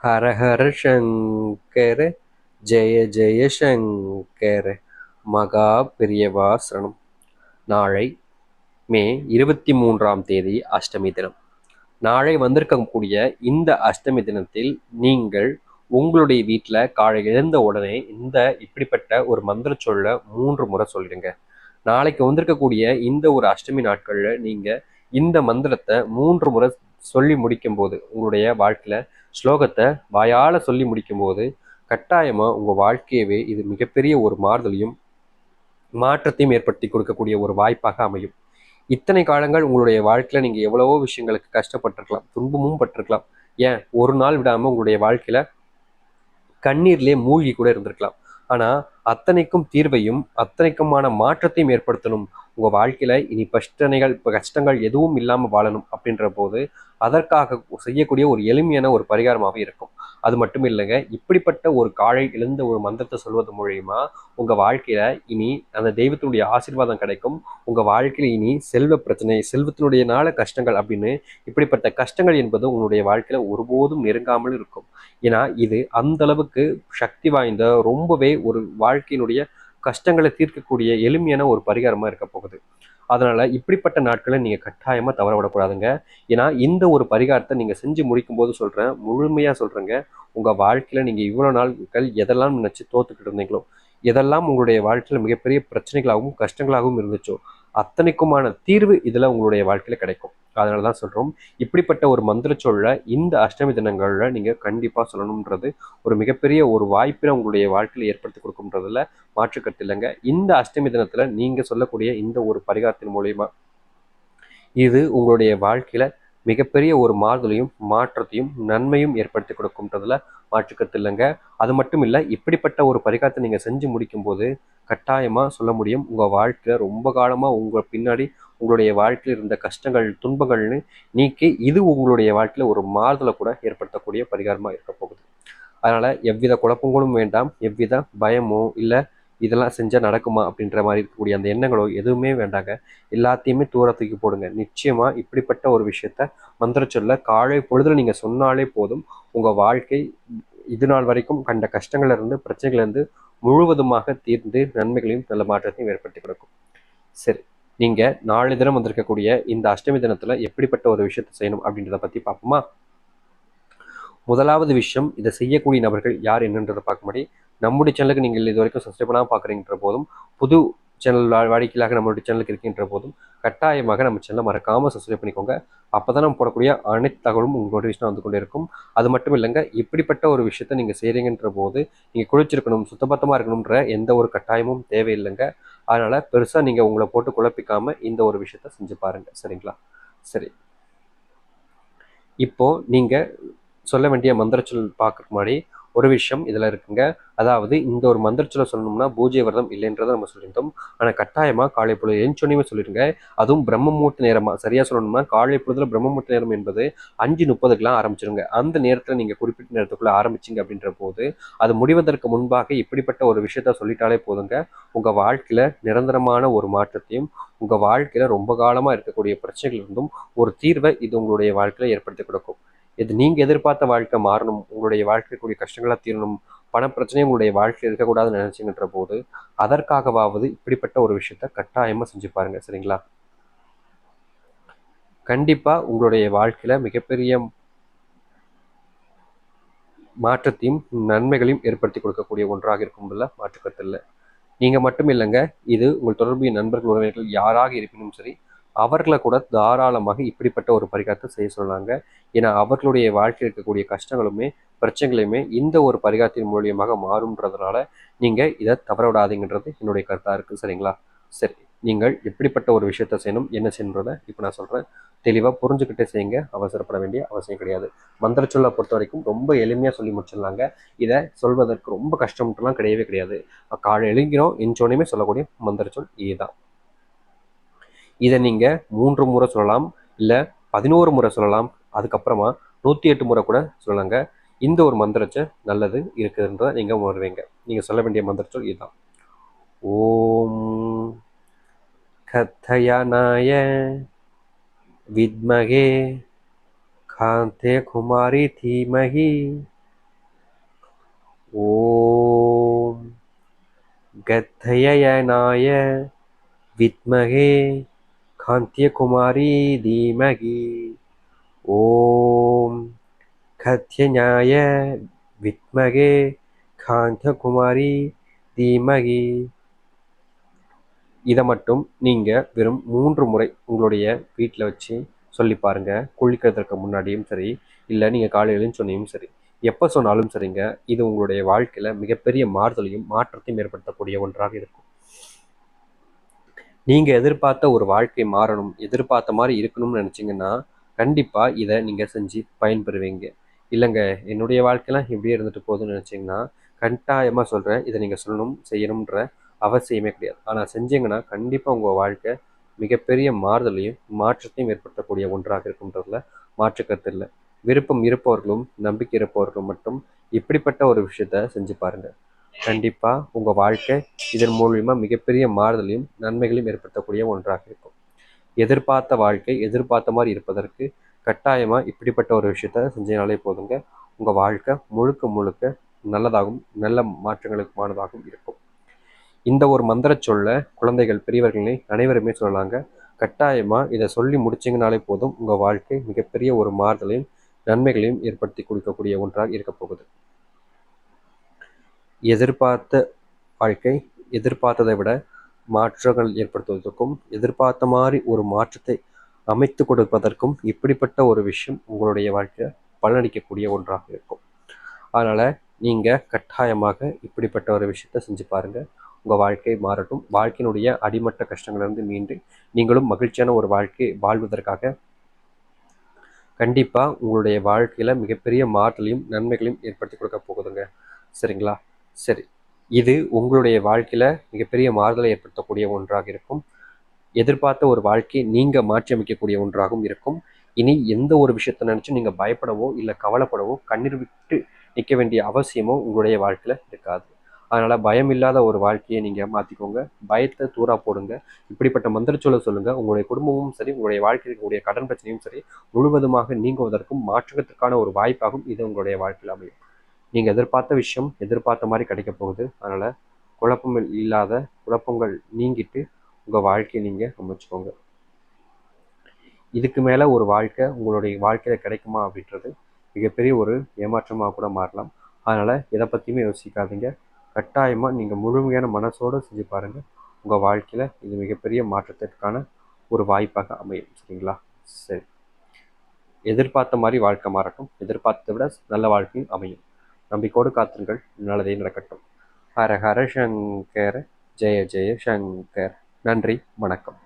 ஹர ஹர சங்கர ஜெய ஜெய சங்கர மகா பெரியவா சரணம். நாளை மே 23ஆம் தேதி அஷ்டமி தினம். நாளை வந்திருக்கக்கூடிய இந்த அஷ்டமி தினத்தில் நீங்கள் உங்களுடைய வீட்டில் காலை எழுந்த உடனே இப்படிப்பட்ட ஒரு மந்திர சொல்ல 3 முறை சொல்லிடுங்க. நாளைக்கு வந்திருக்கக்கூடிய இந்த ஒரு அஷ்டமி நாட்கள்ல நீங்க இந்த மந்திரத்தை 3 முறை சொல்லி முடிக்கும் போது, உங்களுடைய வாழ்க்கையில ஸ்லோகத்தை வாயால சொல்லி முடிக்கும் போது கட்டாயமா உங்க வாழ்க்கையவே இது மிகப்பெரிய ஒரு மாறுதலையும் மாற்றத்தையும் ஏற்படுத்தி கொடுக்கக்கூடிய ஒரு வாய்ப்பாக அமையும். இத்தனை காலங்கள் உங்களுடைய வாழ்க்கையில நீங்க எவ்வளவோ விஷயங்களுக்கு கஷ்டப்பட்டிருக்கலாம், துன்பமும் பட்டிருக்கலாம். ஏன் ஒரு நாள் விடாம உங்களுடைய வாழ்க்கையில கண்ணீர்லேயே மூழ்கி கூட இருந்திருக்கலாம். ஆனா அத்தனைக்கும் தீர்வையும் அத்தனைக்குமான மாற்றத்தையும் ஏற்படுத்தணும். உங்க வாழ்க்கையில இனி கஷ்டங்கள் எதுவும் இல்லாம வாழணும் அப்படின்ற போது அதற்காக செய்யக்கூடிய ஒரு எளிமையான ஒரு பரிகாரமாகவே இருக்கும். அது மட்டும் இல்லைங்க, இப்படிப்பட்ட ஒரு காலை எழுந்த ஒரு மந்திரத்தை சொல்வது மூலியமா உங்க வாழ்க்கையில இனி அந்த தெய்வத்தினுடைய ஆசீர்வாதம் கிடைக்கும். உங்க வாழ்க்கையில இனி செல்வ பிரச்சனை, செல்வத்தினுடைய நாள கஷ்டங்கள் அப்படின்னு இப்படிப்பட்ட கஷ்டங்கள் என்பது உங்களுடைய வாழ்க்கையில ஒருபோதும் நெருங்காமல் இருக்கும். ஏன்னா இது அந்த அளவுக்கு சக்தி வாய்ந்த, ரொம்பவே ஒரு வாழ்க்கையினுடைய கஷ்டங்களை தீர்க்கக்கூடிய எளிமையான ஒரு பரிகாரமா இருக்க போகுது. அதனால இப்படிப்பட்ட நாட்களை நீங்க கட்டாயமா தவற விடக்கூடாதுங்க. ஏன்னா இந்த ஒரு பரிகாரத்தை நீங்க செஞ்சு முடிக்கும் போது சொல்றேன், முழுமையா சொல்றேங்க, உங்க வாழ்க்கையில நீங்க இவ்வளவு நாட்கள் எதெல்லாம் நினைச்சு தோத்துக்கிட்டு இருந்தீங்களோ, எதெல்லாம் உங்களுடைய வாழ்க்கையில மிகப்பெரிய பிரச்சனைகளாகவும் கஷ்டங்களாகவும் இருந்துச்சோ, அத்தனைக்குமான தீர்வு இதுல உங்களுடைய வாழ்க்கையில கிடைக்கும். அதனாலதான் சொல்றோம், இப்படிப்பட்ட ஒரு மந்திர சொல்ல இந்த அஷ்டமி தினங்கள்ல நீங்க கண்டிப்பா சொல்லணும்ன்றது ஒரு மிகப்பெரிய ஒரு வாய்ப்பினை உங்களுடைய வாழ்க்கையில ஏற்படுத்தி கொடுக்கும்ன்றதுல மாற்றுக்கருத்து இல்லைங்க. இந்த அஷ்டமி தினத்துல நீங்க சொல்லக்கூடிய இந்த ஒரு பரிகாரத்தின் மூலியமா இது உங்களுடைய வாழ்க்கையில மிகப்பெரிய ஒரு மாறுதலையும் மாற்றத்தையும் நன்மையும் ஏற்படுத்தி கொடுக்கும்ன்றதுல மாற்றுக்கருத்து இல்லைங்க. அது மட்டும் இல்லை, இப்படிப்பட்ட ஒரு பரிகாரத்தை நீங்கள் செஞ்சு முடிக்கும் போது கட்டாயமாக சொல்ல முடியும், உங்கள் வாழ்க்கையில் ரொம்ப காலமாக உங்கள் பின்னாடி உங்களுடைய வாழ்க்கையில் இருந்த கஷ்டங்கள் துன்பங்கள்னு நீக்கி இது உங்களுடைய வாழ்க்கையில் ஒரு மாறுதலை கூட ஏற்படுத்தக்கூடிய பரிகாரமாக இருக்க போகுது. அதனால் எவ்வித குழப்பங்களும் வேண்டாம், எவ்வித பயமோ இல்லை இதெல்லாம் செஞ்சால் நடக்குமா அப்படின்ற மாதிரி இருக்கக்கூடிய அந்த எண்ணங்களோ எதுவுமே வேண்டாங்க. எல்லாத்தையுமே தூர தூக்கி போடுங்க. நிச்சயமாக இப்படிப்பட்ட ஒரு விஷயத்த மந்திர சொல்ல காலை பொழுதுல நீங்கள் சொன்னாலே போதும், உங்கள் வாழ்க்கை இது நாள் வரைக்கும் கண்ட கஷ்டங்கள்லேருந்து பிரச்சனைகள்லேருந்து முழுவதுமாக தீர்ந்து நன்மைகளையும் நல்ல மாற்றத்தையும் ஏற்படுத்தி கொடுக்கும். சரி, நீங்கள் நாளை தினம் வந்திருக்கக்கூடிய இந்த அஷ்டமி தினத்தில் எப்படிப்பட்ட ஒரு விஷயத்தை செய்யணும் அப்படின்றத பற்றி பார்ப்போமா? முதலாவது விஷயம், இதை செய்யக்கூடிய நபர்கள் யார் என்னன்றதை பார்க்க முன்னாடி நம்முடைய சேனலுக்கு நீங்கள் இது வரைக்கும் சப்ஸ்கிரைப் பண்ணாமல் பார்க்குறீங்கிற போதும், புது சேனல் வாடிக்கையாக நம்மளுடைய சேனலுக்கு இருக்கின்ற போதும் கட்டாயமாக நம்ம சேனலை மறக்காமல் சப்ஸ்கிரைப் பண்ணிக்கோங்க. அப்போ தான் நம்ம போடக்கூடிய அனைத்து தகவலும் உங்கள் நோட்டிஃபிகேஷன் வந்து கொண்டே இருக்கும். அது மட்டும் இல்லைங்க, இப்படிப்பட்ட ஒரு விஷயத்த நீங்கள் செய்கிறீங்கன்ற போது நீங்கள் குளிச்சிருக்கணும், சுத்தபத்தமாக இருக்கணுன்ற எந்த ஒரு கட்டாயமும் தேவையில்லைங்க. அதனால் பெருசாக நீங்கள் உங்களை போட்டு குழப்பிக்காமல் இந்த ஒரு விஷயத்த செஞ்சு பாருங்கள். சரிங்களா? சரி, இப்போது நீங்கள் சொல்ல வேண்டிய மந்திரச்சொல் பார்க்கறதுக்கு முன்னாடி ஒரு விஷயம் இதில் இருக்குங்க. அதாவது இந்த ஒரு மந்திரச்சொல்லை சொல்லணும்னா பூஜ்ய விரதம் இல்லைன்றதை நம்ம சொல்லியிருந்தோம். ஆனால் கட்டாயமாக காலை பொழுது எழுந்தோனையுமே சொல்லிடுங்க. அதுவும் பிரம்ம முகூர்த்த நேரமாக சரியாக சொல்லணும்னா காலை பொழுதுல பிரம்ம முகூர்த்த நேரம் என்பது 5:30க்கெல்லாம் ஆரம்பிச்சிருங்க. அந்த நேரத்தில் நீங்கள் குறிப்பிட்ட நேரத்துக்குள்ளே ஆரம்பிச்சிங்க அப்படின்ற போது அது முடிவதற்கு முன்பாக இப்படிப்பட்ட ஒரு விஷயத்த சொல்லிட்டாலே போதுங்க, உங்கள் வாழ்க்கையில் நிரந்தரமான ஒரு மாற்றத்தையும் உங்கள் வாழ்க்கையில் ரொம்ப காலமாக இருக்கக்கூடிய பிரச்சனைகள் இருந்தும் ஒரு தீர்வை இது உங்களுடைய வாழ்க்கையில் ஏற்படுத்தி கொடுக்கும். இது நீங்கள் எதிர்பார்த்த வாழ்க்கை மாறணும், உங்களுடைய வாழ்க்கைக்குரிய கஷ்டங்களாக தீரணும், பணப்பிரச்சனை உங்களுடைய வாழ்க்கையில் இருக்கக்கூடாதுன்னு நினைச்சுங்கின்ற போது அதற்காகவாவது இப்படிப்பட்ட ஒரு விஷயத்த கட்டாயமாக செஞ்சு பாருங்க. சரிங்களா? கண்டிப்பாக உங்களுடைய வாழ்க்கையில் மிகப்பெரிய மாற்றத்தையும் நன்மைகளையும் ஏற்படுத்தி கொடுக்கக்கூடிய ஒன்றாக இருக்கும்ல மாற்றுக்கருத்து இல்லை. நீங்கள் மட்டும் இல்லைங்க, இது உங்கள் தொடர்புடைய நண்பர்கள் உறவினர்கள் யாராக இருப்பினும் சரி, அவர்களை கூட தாராளமாக இப்படிப்பட்ட ஒரு பரிகாரத்தை செய்ய சொன்னாங்க. ஏன்னா அவர்களுடைய வாழ்க்கையில் இருக்கக்கூடிய கஷ்டங்களுமே பிரச்சனைகளையுமே இந்த ஒரு பரிகாரத்தின் மூலியமாக மாறும்ன்றதுனால நீங்கள் இதை தவற விடாதீங்கன்றது என்னுடைய கருத்தாக இருக்குது. சரிங்களா? சரி, நீங்கள் எப்படிப்பட்ட ஒரு விஷயத்த செய்யணும், என்ன செய்யணுன்றதை இப்போ நான் சொல்கிறேன். தெளிவாக புரிஞ்சுக்கிட்டே செய்யுங்க, அவசரப்பட வேண்டிய அவசியம் கிடையாது. மந்திர சொல்லை பொறுத்த வரைக்கும் ரொம்ப எளிமையாக சொல்லி முடிச்சிடலாங்க. இதை சொல்வதற்கு ரொம்ப கஷ்டம்லாம் கிடையவே கிடையாது. காலை எழுங்கிறோம் எஞ்சோனையுமே சொல்லக்கூடிய மந்திர சொல் இதுதான். இதை நீங்கள் 3 முறை சொல்லலாம், இல்லை 11 முறை சொல்லலாம், அதுக்கப்புறமா 108 முறை கூட சொல்லலாங்க. இந்த ஒரு மந்திரச்சை நல்லது இருக்குதுன்றதை நீங்கள் உணர்வீங்க. நீங்கள் சொல்ல வேண்டிய மந்திர சொல் இதுதான். ஓம் கத்தயானாய வித்மகே காந்தே குமாரி தீமகி ஓம் கத்தயனாய வித்மகே காந்தியகுமாரி தீமகி. ஓம் கத்யஞாய வித்மகே காந்தகுமாரி தீமகி. இதை மட்டும் நீங்கள் வெறும் 3 முறை உங்களுடைய வீட்டில் வச்சு சொல்லி பாருங்கள். குளிக்கிறதுக்கு முன்னாடியும் சரி, இல்லை நீங்கள் காலையிலும் சொன்னியும் சரி, எப்போ சொன்னாலும் சரிங்க. இது உங்களுடைய வாழ்க்கையில் மிகப்பெரிய மாறுதலையும் மாற்றத்தையும் ஏற்படுத்தக்கூடிய ஒன்றாக இருக்கும். நீங்கள் எதிர்பார்த்த ஒரு வாழ்க்கை மாறணும், எதிர்பார்த்த மாதிரி இருக்கணும்னு நினச்சிங்கன்னா கண்டிப்பாக இதை நீங்கள் செஞ்சு பயன்பெறுவீங்க. இல்லைங்க என்னுடைய வாழ்க்கையெல்லாம் இப்படியே இருந்துட்டு போகுதுன்னு நினச்சிங்கன்னா கட்டாயமாக சொல்கிறேன், இதை நீங்கள் சொல்லணும் செய்யணுன்ற அவசியமே கிடையாது. ஆனால் செஞ்சீங்கன்னா கண்டிப்பாக உங்கள் வாழ்க்கை மிகப்பெரிய மாறுதலையும் மாற்றத்தையும் ஏற்படுத்தக்கூடிய ஒன்றாக இருக்குன்றதுல மாற்றுக்கருத்து இல்லை. விருப்பம் இருப்பவர்களும் நம்பிக்கை இருப்பவர்களும் மட்டும் இப்படிப்பட்ட ஒரு விஷயத்த செஞ்சு பாருங்கள். கண்டிப்பாக உங்கள் வாழ்க்கை இதன் மூலிமா மிகப்பெரிய மாறுதலையும் நன்மைகளையும் ஏற்படுத்தக்கூடிய ஒன்றாக இருக்கும். எதிர்பார்த்த வாழ்க்கை எதிர்பார்த்த மாதிரி இருப்பதற்கு கட்டாயமாக இப்படிப்பட்ட ஒரு விஷயத்த செஞ்சினாலே போதுங்க. உங்கள் வாழ்க்கை முழுக்க முழுக்க நல்லதாகவும் நல்ல மாற்றங்களுக்குமானதாகவும் இருக்கும். இந்த ஒரு மந்திர சொல்ல குழந்தைகள் பெரியவர்களே அனைவருமே சொல்லலாங்க. கட்டாயமாக இதை சொல்லி முடிச்சிங்கனாலே போதும், உங்கள் வாழ்க்கை மிகப்பெரிய ஒரு மாறுதலையும் நன்மைகளையும் ஏற்படுத்தி கொடுக்கக்கூடிய ஒன்றாக இருக்க போகுது. எதிர்பார்த்த வாழ்க்கை எதிர்பார்த்ததை விட மாற்றங்கள் ஏற்படுத்துவதற்கும் எதிர்பார்த்த மாதிரி ஒரு மாற்றத்தை அமைத்து கொடுப்பதற்கும் இப்படிப்பட்ட ஒரு விஷயம் உங்களுடைய வாழ்க்கையை பலனளிக்கக்கூடிய ஒன்றாக இருக்கும். அதனால் நீங்கள் கட்டாயமாக இப்படிப்பட்ட ஒரு விஷயத்தை செஞ்சு பாருங்கள். உங்கள் வாழ்க்கை மாறட்டும். வாழ்க்கையினுடைய அடிமட்ட கஷ்டங்களிலிருந்து மீண்டு நீங்களும் மகிழ்ச்சியான ஒரு வாழ்க்கை வாழ்வதற்காக கண்டிப்பாக உங்களுடைய வாழ்க்கையில் மிகப்பெரிய மாற்றலையும் நன்மைகளையும் ஏற்படுத்தி கொடுக்க போகுதுங்க. சரிங்களா? சரி, இது உங்களுடைய வாழ்க்கையில் மிகப்பெரிய மாறுதலை ஏற்படுத்தக்கூடிய ஒன்றாக இருக்கும். எதிர்பார்த்த ஒரு வாழ்க்கையை நீங்கள் மாற்றி அமைக்கக்கூடிய ஒன்றாகவும் இருக்கும். இனி எந்த ஒரு விஷயத்தை நினச்சும் நீங்கள் பயப்படவோ இல்லை கவலைப்படவோ கண்ணீர் விட்டு நிற்க வேண்டிய அவசியமோ உங்களுடைய வாழ்க்கையில் இருக்காது. அதனால் பயம் இல்லாத ஒரு வாழ்க்கையை நீங்கள் மாற்றிக்கோங்க. பயத்தை தூரா போடுங்க. இப்படிப்பட்ட மந்திரச்சொல்லை சொல்லுங்கள். உங்களுடைய குடும்பமும் சரி, உங்களுடைய வாழ்க்கையில் இருக்கக்கூடிய கடன் பிரச்சனையும் சரி முழுவதுமாக நீங்குவதற்கும் மாற்றத்துக்கான ஒரு வாய்ப்பாகவும் இது உங்களுடைய வாழ்க்கையில் அமையும். நீங்கள் எதிர்பார்த்த விஷயம் எதிர்பார்த்த மாதிரி கிடைக்க போகுது. அதனால் குழப்பங்கள் இல்லாத, குழப்பங்கள் நீங்கிட்டு உங்கள் வாழ்க்கையை நீங்கள் அமைச்சுக்கோங்க. இதுக்கு மேலே ஒரு வாழ்க்கை உங்களுடைய வாழ்க்கையில் கிடைக்குமா அப்படின்றது மிகப்பெரிய ஒரு ஏமாற்றமாக கூட மாறலாம். அதனால் எதை பற்றியுமே யோசிக்காதீங்க. கட்டாயமாக நீங்கள் முழுமையான மனசோடு செஞ்சு பாருங்கள். உங்கள் வாழ்க்கையில் இது மிகப்பெரிய மாற்றத்திற்கான ஒரு வாய்ப்பாக அமையும். சரிங்களா? சரி, எதிர்பார்த்த மாதிரி வாழ்க்கை மாறட்டும். எதிர்பார்த்ததை விட நல்ல வாழ்க்கையும் அமையும். நம்பிக்கையோடு காத்துங்கள். நல்லதே நடக்கட்டும். ஹர ஹர சங்கர், ஜெய ஜெய சங்கர். நன்றி, வணக்கம்.